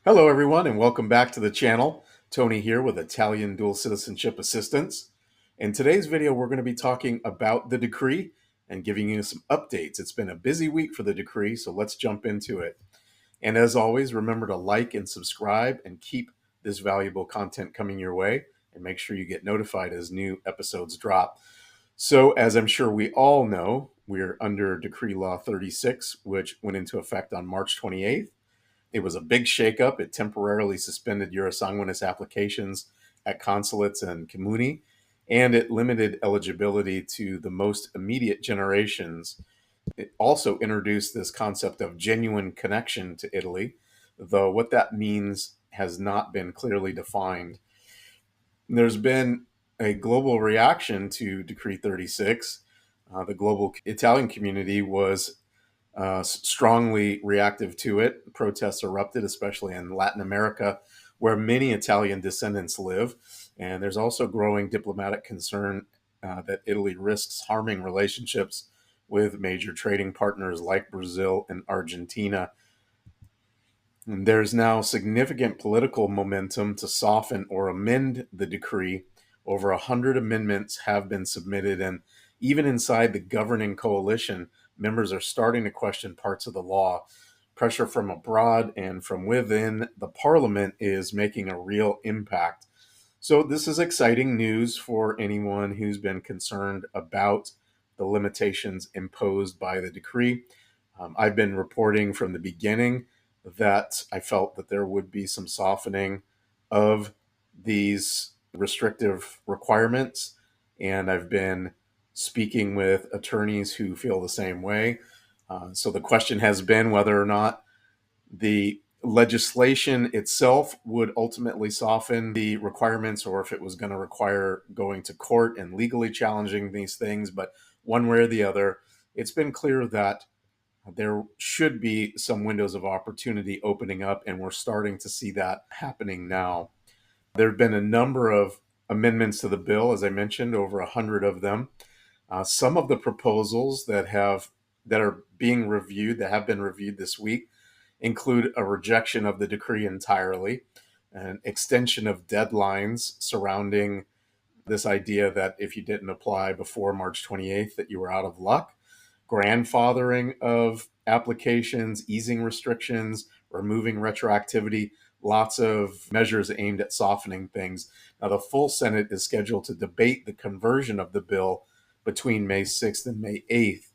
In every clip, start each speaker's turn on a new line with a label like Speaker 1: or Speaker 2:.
Speaker 1: Hello, everyone, and welcome back to the channel. Tony here with Italian Dual Citizenship Assistance. In today's video, we're going to be talking about the decree and giving you some updates. It's been a busy week for the decree, so let's jump into it. And as always, remember to like and subscribe and keep this valuable content coming your way, and make sure you get notified as new episodes drop. So, as I'm sure we all know, we're under Decree Law 36, which went into effect on March 28th. It was a big shakeup. It temporarily suspended Jure Sanguinis applications at consulates and comuni, and it limited eligibility to the most immediate generations. It also introduced this concept of genuine connection to Italy, though what that means has not been clearly defined. There's been a global reaction to Decree 36. The global Italian community was strongly reactive to it. Protests erupted, especially in Latin America, where many Italian descendants live. And there's also growing diplomatic concern that Italy risks harming relationships with major trading partners like Brazil and Argentina. And there's now significant political momentum to soften or amend the decree. Over 100 amendments have been submitted, and even inside the governing coalition, members are starting to question parts of the law. Pressure from abroad and from within the parliament is making a real impact. So, this is exciting news for anyone who's been concerned about the limitations imposed by the decree. I've been reporting from the beginning that I felt that there would be some softening of these restrictive requirements, and I've been speaking with attorneys who feel the same way. So the question has been whether or not the legislation itself would ultimately soften the requirements, or if it was going to require going to court and legally challenging these things. But one way or the other, it's been clear that there should be some windows of opportunity opening up, and we're starting to see that happening now. There have been a number of amendments to the bill, as I mentioned, over 100 of them. Some of the proposals that are being reviewed, that have been reviewed this week, include a rejection of the decree entirely, an extension of deadlines surrounding this idea that if you didn't apply before March 28th, that you were out of luck, grandfathering of applications, easing restrictions, removing retroactivity, lots of measures aimed at softening things. Now, the full Senate is scheduled to debate the conversion of the bill between May 6th and May 8th.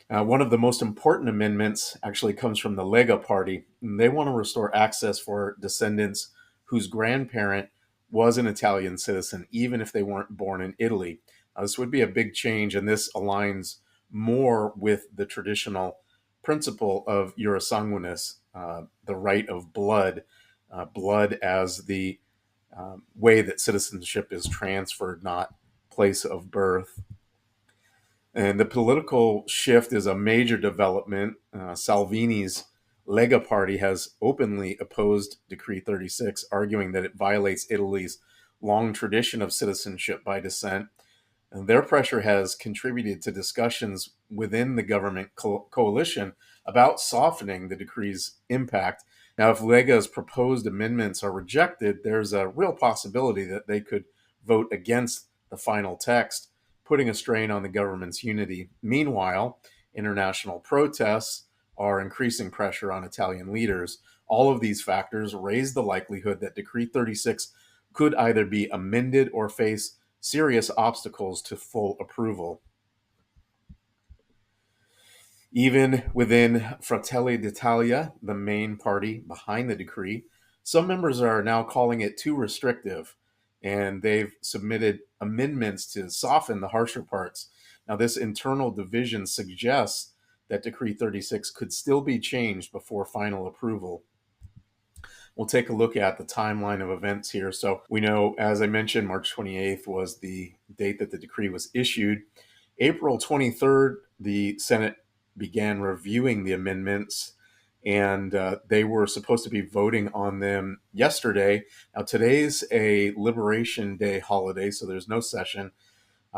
Speaker 1: One of the most important amendments actually comes from the Lega Party. They want to restore access for descendants whose grandparent was an Italian citizen, even if they weren't born in Italy. This would be a big change, and this aligns more with the traditional principle of Jure Sanguinis, the right of blood, blood as the way that citizenship is transferred, not place of birth. And the political shift is a major development. Salvini's Lega Party has openly opposed Decree 36, arguing that it violates Italy's long tradition of citizenship by descent. And their pressure has contributed to discussions within the government coalition about softening the decree's impact. Now, if Lega's proposed amendments are rejected, there's a real possibility that they could vote against the final text, putting a strain on the government's unity. Meanwhile, international protests are increasing pressure on Italian leaders. All of these factors raise the likelihood that Decree 36 could either be amended or face serious obstacles to full approval. Even within Fratelli d'Italia, the main party behind the decree, some members are now calling it too restrictive, and they've submitted amendments to soften the harsher parts. Now, this internal division suggests that Decree 36 could still be changed before final approval. We'll take a look at the timeline of events here. So we know, as I mentioned, March 28th was the date that the decree was issued. April 23rd, the Senate began reviewing the amendments, and they were supposed to be voting on them yesterday. Now, today's a Liberation Day holiday, so there's no session.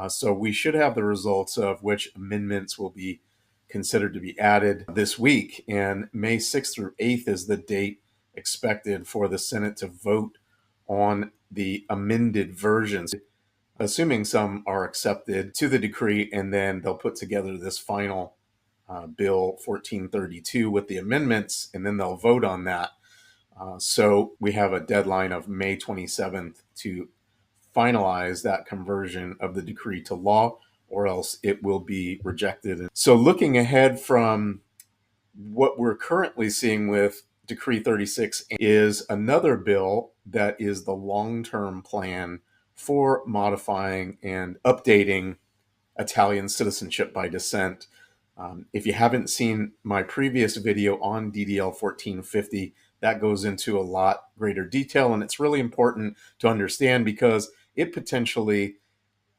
Speaker 1: So we should have the results of which amendments will be considered to be added this week. And May 6th through 8th is the date expected for the Senate to vote on the amended versions, assuming some are accepted to the decree, and then they'll put together this final Bill 1432 with the amendments, and then they'll vote on that. So we have a deadline of May 27th to finalize that conversion of the decree to law, or else it will be rejected. So looking ahead from what we're currently seeing with Decree 36 is another bill that is the long-term plan for modifying and updating Italian citizenship by descent. If you haven't seen my previous video on DDL 1450, that goes into a lot greater detail, and it's really important to understand because it potentially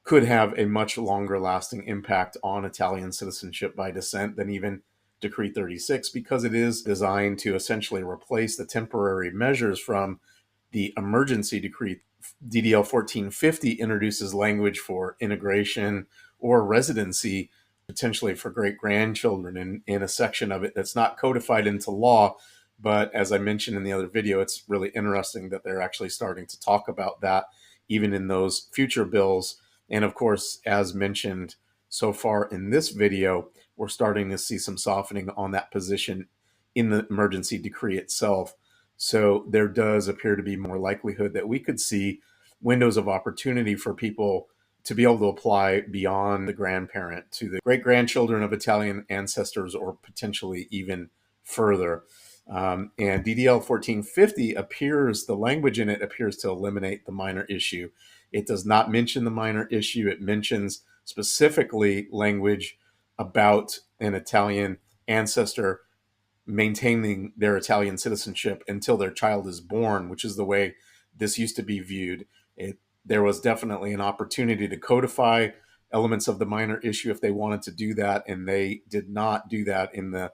Speaker 1: could have a much longer lasting impact on Italian citizenship by descent than even Decree 36, because it is designed to essentially replace the temporary measures from the emergency decree. DDL 1450 introduces language for integration or residency, potentially for great-grandchildren, in a section of it that's not codified into law. But as I mentioned in the other video, it's really interesting that they're actually starting to talk about that even in those future bills. And of course, as mentioned so far in this video, we're starting to see some softening on that position in the emergency decree itself. So there does appear to be more likelihood that we could see windows of opportunity for people to be able to apply beyond the grandparent to the great-grandchildren of Italian ancestors, or potentially even further. And DDL 1450 appears, the language in it appears to eliminate the minor issue. It does not mention the minor issue. It mentions specifically language about an Italian ancestor maintaining their Italian citizenship until their child is born, which is the way this used to be viewed. There was definitely an opportunity to codify elements of the minor issue if they wanted to do that, and they did not do that in the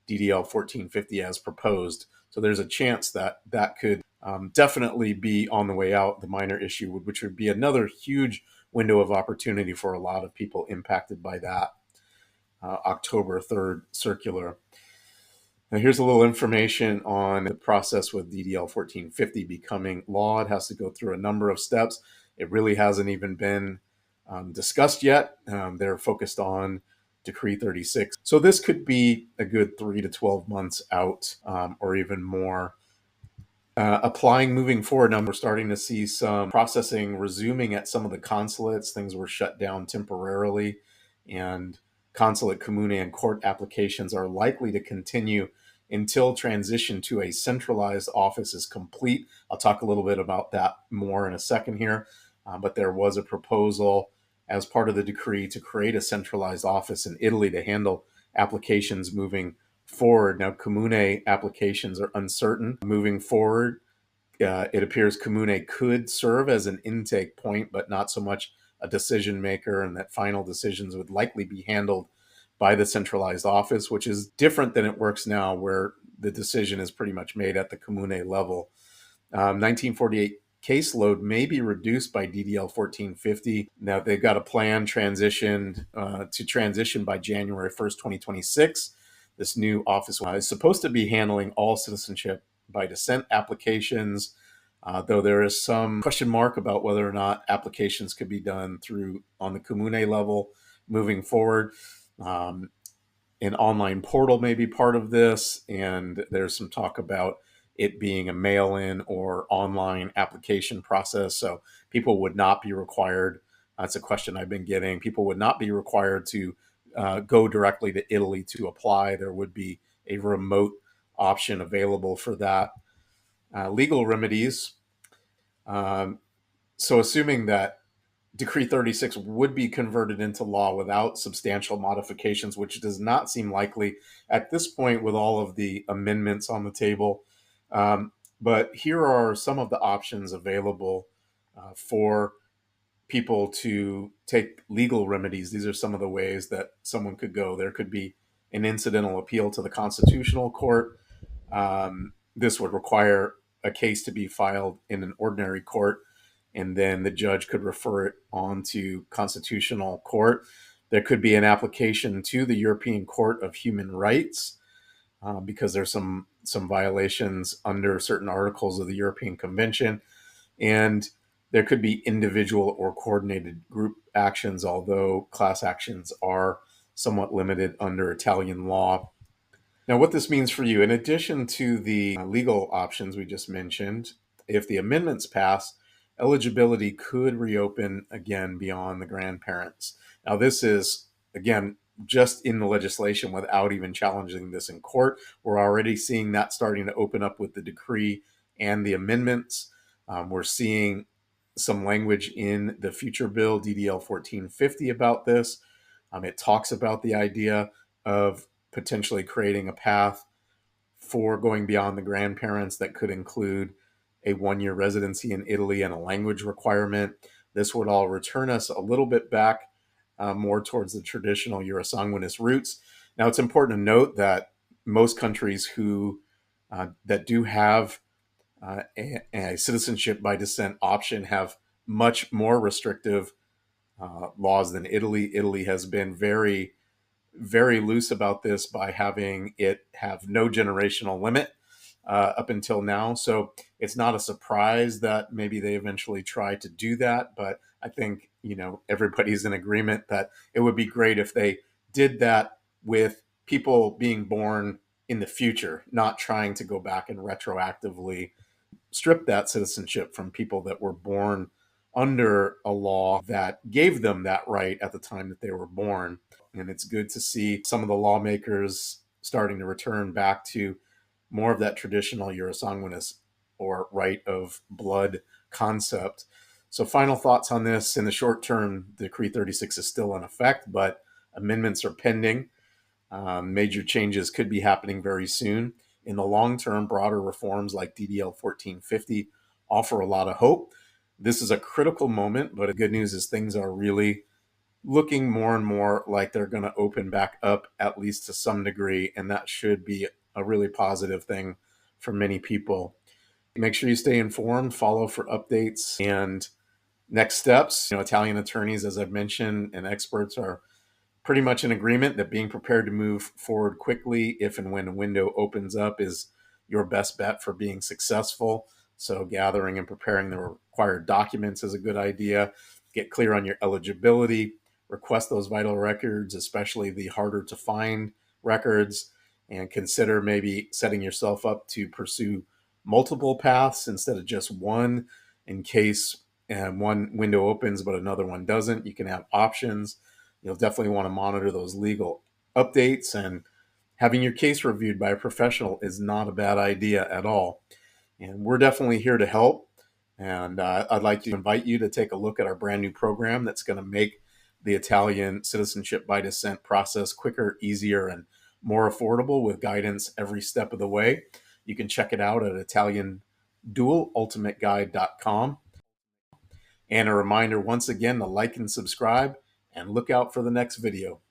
Speaker 1: DDL 1450 as proposed. So there's a chance that that could definitely be on the way out, the minor issue, which would be another huge window of opportunity for a lot of people impacted by that October 3rd circular. Now, here's a little information on the process with DDL 1450 becoming law. It has to go through a number of steps. It really hasn't even been discussed yet. They're focused on Decree 36. So this could be a good 3 to 12 months out, or even more. Applying moving forward, now we're starting to see some processing resuming at some of the consulates. Things were shut down temporarily, and consulate, comune, and court applications are likely to continue until transition to a centralized office is complete. I'll talk a little bit about that more in a second here, but there was a proposal as part of the decree to create a centralized office in Italy to handle applications moving forward. Now, comune applications are uncertain moving forward. It appears comune could serve as an intake point, but not so much a decision maker, and that final decisions would likely be handled by the centralized office, which is different than it works now, where the decision is pretty much made at the comune level. 1948 caseload may be reduced by DDL 1450. Now, they've got a plan transitioned to transition by January 1st, 2026. This new office is supposed to be handling all citizenship by descent applications, though there is some question mark about whether or not applications could be done through on the comune level moving forward. An online portal may be part of this, and there's some talk about it being a mail-in or online application process. So people would not be required. That's a question I've been getting. People would not be required to go directly to Italy to apply. There would be a remote option available for that. Legal remedies. So assuming that Decree 36 would be converted into law without substantial modifications, which does not seem likely at this point with all of the amendments on the table. But here are some of the options available for people to take legal remedies. These are some of the ways that someone could go. There could be an incidental appeal to the Constitutional Court. This would require a case to be filed in an ordinary court, and then the judge could refer it on to Constitutional Court. There could be an application to the European Court of Human Rights, because there's some some violations under certain articles of the European Convention, and there could be individual or coordinated group actions, although class actions are somewhat limited under Italian law. Now, what this means for you, in addition to the legal options we just mentioned, if the amendments pass, eligibility could reopen again beyond the grandparents. Now, this is, again, just in the legislation without even challenging this in court. We're already seeing that starting to open up with the decree and the amendments. We're seeing some language in the future bill, DDL 1450, about this. It talks about the idea of potentially creating a path for going beyond the grandparents that could include a 1-year residency in Italy and a language requirement. This would all return us a little bit back more towards the traditional Sanguinis roots. Now, it's important to note that most countries who that do have a citizenship by descent option have much more restrictive laws than Italy. Italy has been very loose about this by having it have no generational limit up until now. So it's not a surprise that maybe they eventually try to do that. But I think, everybody's in agreement that it would be great if they did that with people being born in the future, not trying to go back and retroactively strip that citizenship from people that were born under a law that gave them that right at the time that they were born. And it's good to see some of the lawmakers starting to return back to more of that traditional Sanguinis or right of blood concept. So final thoughts on this. In the short term, Decree 36 is still in effect, but amendments are pending. Major changes could be happening very soon. In the long term, broader reforms like DDL 1450 offer a lot of hope. This is a critical moment, but the good news is things are really looking more and more like they're going to open back up, at least to some degree, and that should be a really positive thing for many people. Make sure you stay informed, follow for updates and next steps. Italian attorneys, as I've mentioned, and experts are pretty much in agreement that being prepared to move forward quickly if and when a window opens up is your best bet for being successful. So gathering and preparing the required documents is a good idea. Get clear on your eligibility, request those vital records, especially the harder to find records, and consider maybe setting yourself up to pursue multiple paths instead of just one in case one window opens but another one doesn't. You can have options. You'll definitely want to monitor those legal updates, and having your case reviewed by a professional is not a bad idea at all. And we're definitely here to help. And I'd like to invite you to take a look at our brand new program that's going to make the Italian citizenship by descent process quicker, easier, and more affordable with guidance every step of the way. You can check it out at ItalianDualUltimateGuide.com. And a reminder once again to like and subscribe and look out for the next video.